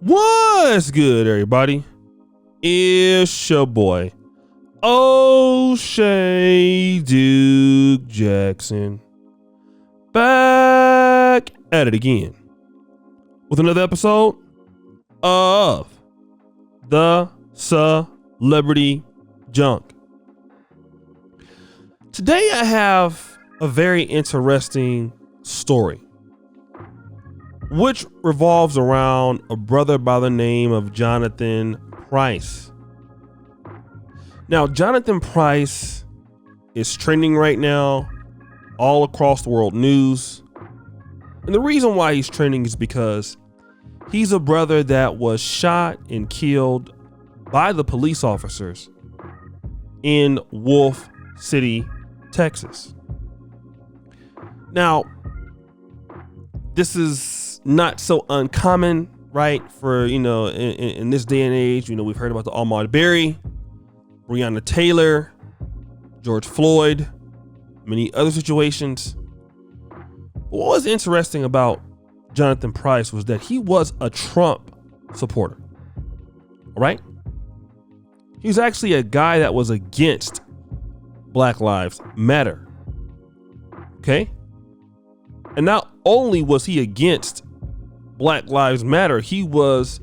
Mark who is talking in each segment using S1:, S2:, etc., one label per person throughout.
S1: What's good, everybody? It's your boy, O'Shea Duke Jackson, back at it again with another episode of the Celebrity Junk. Today I have a very interesting story, which revolves around a brother by the name of Johnathan Price. Now, Johnathan Price is trending right now all across the world news. And the reason why he's trending is because he's a brother that was shot and killed by the police officers in Wolfe City, Texas. Now, this is not so uncommon, right? For, in this day and age, we've heard about the Ahmaud Berry, Breonna Taylor, George Floyd, many other situations. But what was interesting about Johnathan Price was that he was a Trump supporter, all right? He was actually a guy that was against Black Lives Matter, okay? And not only was he against Black Lives Matter, he was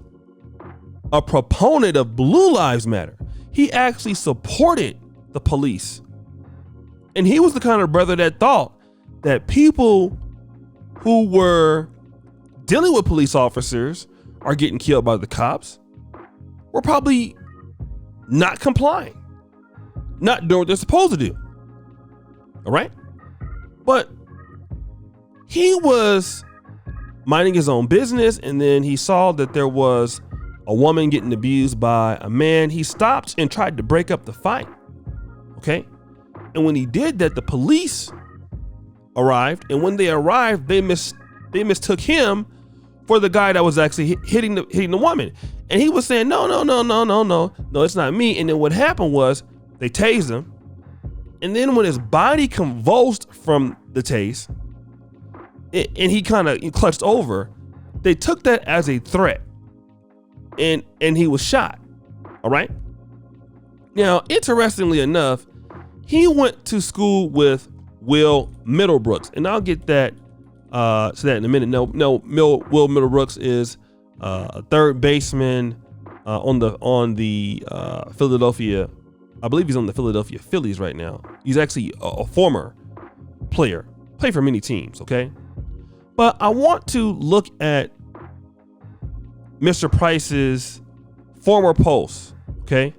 S1: a proponent of Blue Lives Matter. He actually supported the police. And he was the kind of brother that thought that people who were dealing with police officers are getting killed by the cops were probably not complying, not doing what they're supposed to do. All right? But he was minding his own business, and then he saw that there was a woman getting abused by a man. He stopped and tried to break up the fight. Okay? And when he did that, the police arrived, and when they arrived, they mistook him for the guy that was actually hitting the woman. And he was saying, no, it's not me. And then what happened was they tased him. And then when his body convulsed from the tase, and he kind of clutched over, they took that as a threat, and he was shot. All right. Now, interestingly enough, he went to school with Will Middlebrooks, and I'll get that to that in a minute. No, Will Middlebrooks is a third baseman on the Philadelphia. I believe he's on the Philadelphia Phillies right now. He's actually a former player, played for many teams. Okay. But I want to look at Mr. Price's former posts, okay?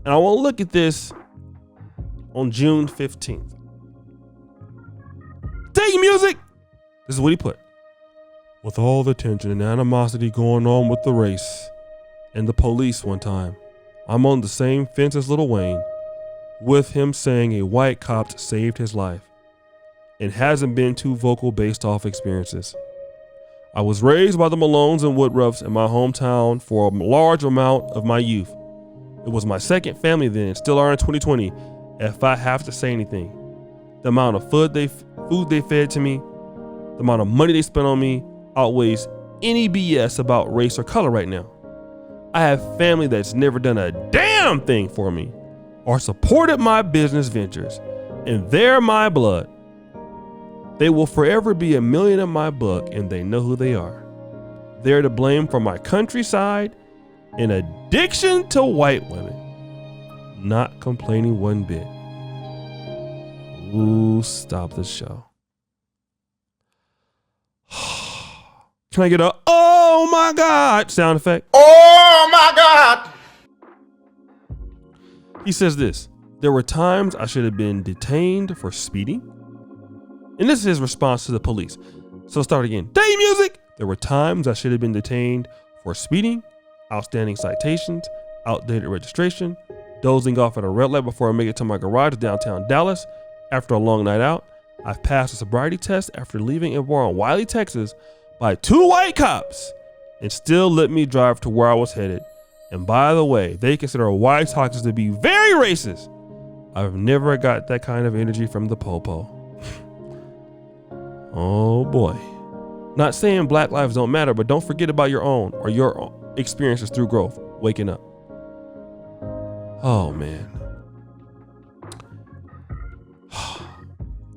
S1: And I want to look at this on June 15th. Take music! This is what he put. With all the tension and animosity going on with the race and the police one time, I'm on the same fence as Lil Wayne, with him saying a white cop saved his life, and hasn't been too vocal based off experiences. I was raised by the Malones and Woodruffs in my hometown for a large amount of my youth. It was my second family then, still are in 2020, if I have to say anything. The amount of food they fed to me, the amount of money they spent on me outweighs any BS about race or color right now. I have family that's never done a damn thing for me or supported my business ventures, and they're my blood. They will forever be a million in my book, and they know who they are. They're to blame for my countryside and addiction to white women. Not complaining one bit. Ooh, stop the show. Can I get a oh my God sound effect?
S2: Oh my God!
S1: He says this: there were times I should have been detained for speeding. And this is his response to the police. So start again. Day music! There were times I should have been detained for speeding, outstanding citations, outdated registration, dozing off at a red light before I make it to my garage in downtown Dallas after a long night out. I've passed a sobriety test after leaving a bar in Wiley, Texas by 2 white cops and still let me drive to where I was headed. And by the way, they consider white Texans to be very racist. I've never got that kind of energy from the popo. Oh boy. Not saying black lives don't matter, but don't forget about your own or your experiences through growth, waking up. Oh, man.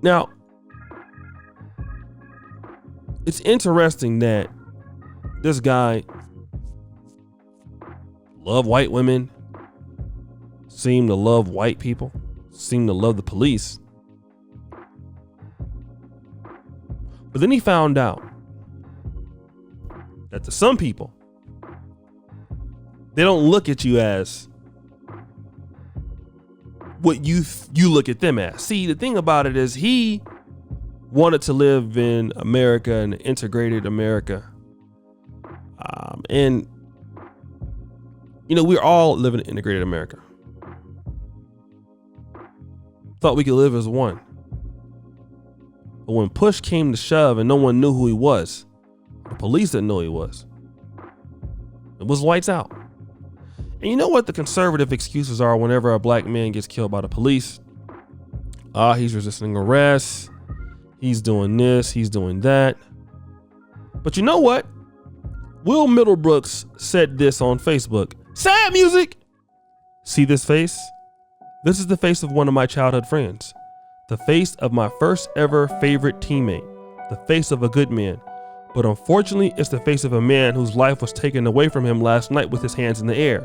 S1: Now, it's interesting that this guy loved white women, seemed to love white people, seemed to love the police. But then he found out that to some people, they don't look at you as what you look at them as. See, the thing about it is he wanted to live in America, an integrated America. And, you know, we're all living in integrated America. Thought we could live as one. But when push came to shove and no one knew who he was, the police didn't know who he was, it was lights out. And you know what the conservative excuses are whenever a black man gets killed by the police? He's resisting arrest. He's doing this. He's doing that. But you know what? Will Middlebrooks said this on Facebook. Sad music. See this face? This is the face of one of my childhood friends. The face of my first ever favorite teammate. The face of a good man. But unfortunately, it's the face of a man whose life was taken away from him last night with his hands in the air,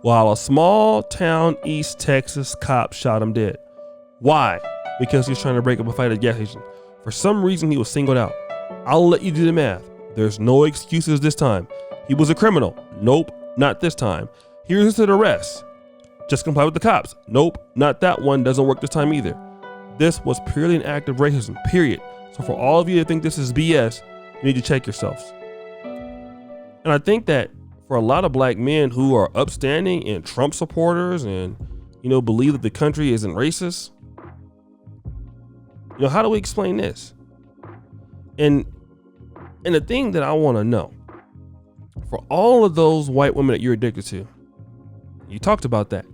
S1: while a small town East Texas cop shot him dead. Why? Because he was trying to break up a fight at a gas station. For some reason, he was singled out. I'll let you do the math. There's no excuses this time. He was a criminal. Nope, not this time. He resisted arrest. Just comply with the cops. Nope, not that one. Doesn't work this time either. This was purely an act of racism, period. So for all of you to think this is BS, you need to check yourselves. And I think that for a lot of black men who are upstanding and Trump supporters and, you know, believe that the country isn't racist, you know, how do we explain this? And the thing that I want to know, for all of those white women that you're addicted to, you talked about that.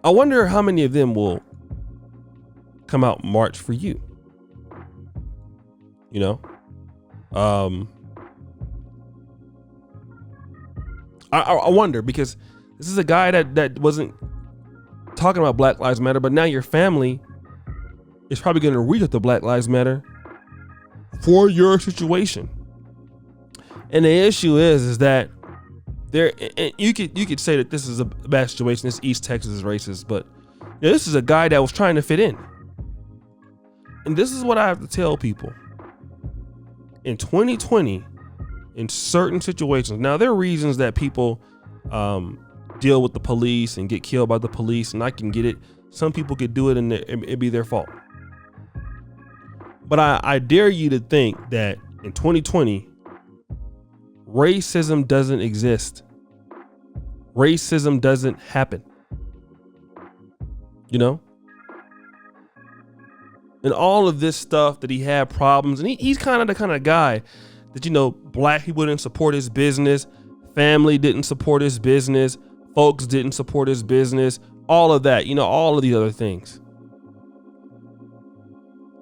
S1: I wonder how many of them will come out and march for you. You know, I wonder, because this is a guy that wasn't talking about Black Lives Matter, but now your family is probably going to reach out to Black Lives Matter for your situation. And the issue is that there, and you could say that this is a bad situation. This East Texas is racist, but you know, this is a guy that was trying to fit in. And this is what I have to tell people. In 2020, in certain situations, now there are reasons that people deal with the police and get killed by the police, and I can get it. Some people could do it and it'd be their fault. But I dare you to think that in 2020, racism doesn't exist. Racism doesn't happen. You know? And all of this stuff that he had problems, and he's kind of the kind of guy that, you know, black people didn't support his business, family didn't support his business, folks didn't support his business, all of that, you know, all of these other things.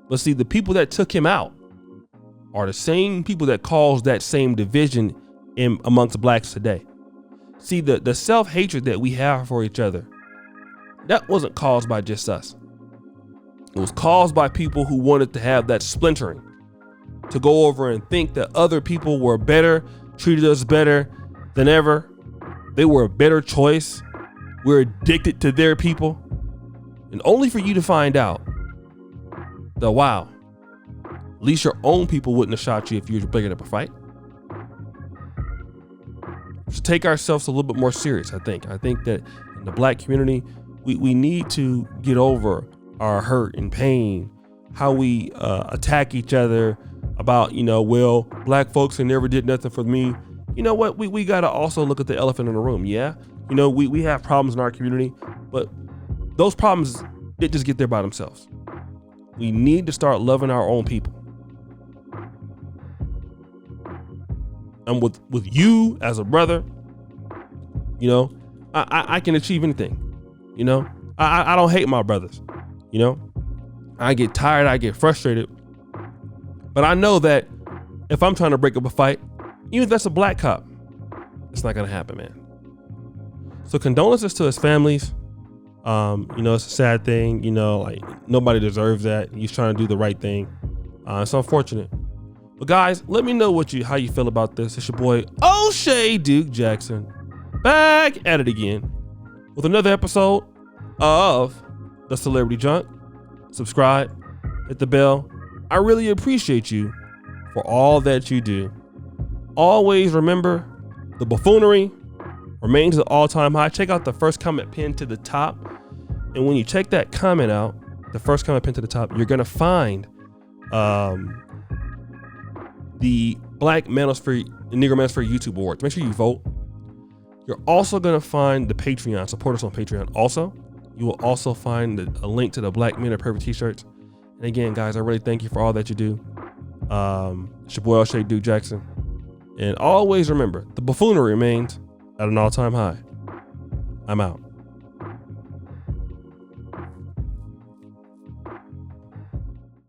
S1: But see, the people that took him out are the same people that caused that same division amongst blacks today. See, the self-hatred that we have for each other, that wasn't caused by just us. It was caused by people who wanted to have that splintering, to go over and think that other people were better, treated us better than ever. They were a better choice. We're addicted to their people. And only for you to find out that, wow, at least your own people wouldn't have shot you if you were breaking up a fight. We should take ourselves a little bit more serious, I think. I think that in the black community, we need to get over our hurt and pain, how we attack each other about, you know, well, black folks, they never did nothing for me. You know what? We got to also look at the elephant in the room. Yeah. You know, we have problems in our community, but those problems, they just get there by themselves. We need to start loving our own people. And with you as a brother, you know, I can achieve anything. You know, I don't hate my brothers. You know, I get tired, I get frustrated, But I know that if I'm trying to break up a fight, even if that's a black cop, it's not gonna happen, man. So condolences to his families. It's a sad thing. Like nobody deserves that. He's trying to do the right thing. It's unfortunate. But guys, let me know how you feel about this. It's your boy O'Shea Duke Jackson, back at it again with another episode of The Celebrity Junk. Subscribe, hit the bell. I really appreciate you for all that you do. Always remember, the buffoonery remains at all-time high. Check out the first comment pinned to the top. And when you check that comment out, the first comment pinned to the top, you're going to find the Black Manosphere, Negro Manosphere YouTube Awards. Make sure you vote. You're also going to find the Patreon. Support us on Patreon. Also, you will also find a link to the Black Men Are Perfect t-shirts. And again, guys, I really thank you for all that you do. It's your boy O'Shea Duke Jackson. And always remember, the buffoonery remains at an all-time high. I'm out.